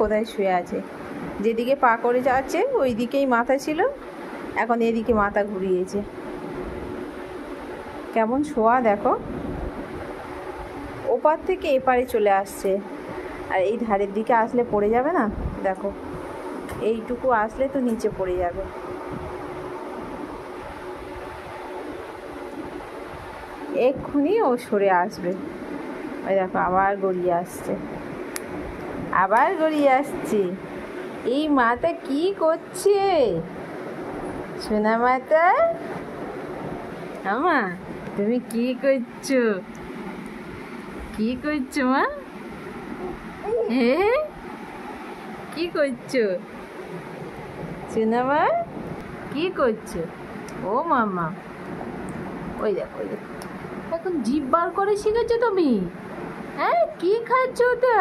কোথায় শুয়ে আছে। যেদিকে পা করে যাচ্ছে ওই দিকেই মাথা ছিল, এখন এদিকে মাথা ঘুরিয়েছে। কেমন শোয়া দেখো, ওপার থেকে এপারে চলে আসছে। আর এই ধারের দিকে আসলে পড়ে যাবে না, দেখো এইটুকু আসলে তো নিচে পড়ে যাবে। এক্ষুনি ও সরে আসবে। ওই দেখো আবার গড়িয়ে আসছে, আবার গড়িয়ে আসছে। এই মাথা কি করছে? সোনা মাথা, আমা তুমি কি করছো? কি করছো মা? হ্যাঁ, কি করছো সোনা মা? কি করছো? ও মামা, ওই দেখো ওই দেখো, এখন জিভ বার করে শিখেছো তুমি? হ্যাঁ, কি খাচ্ছো ওটা?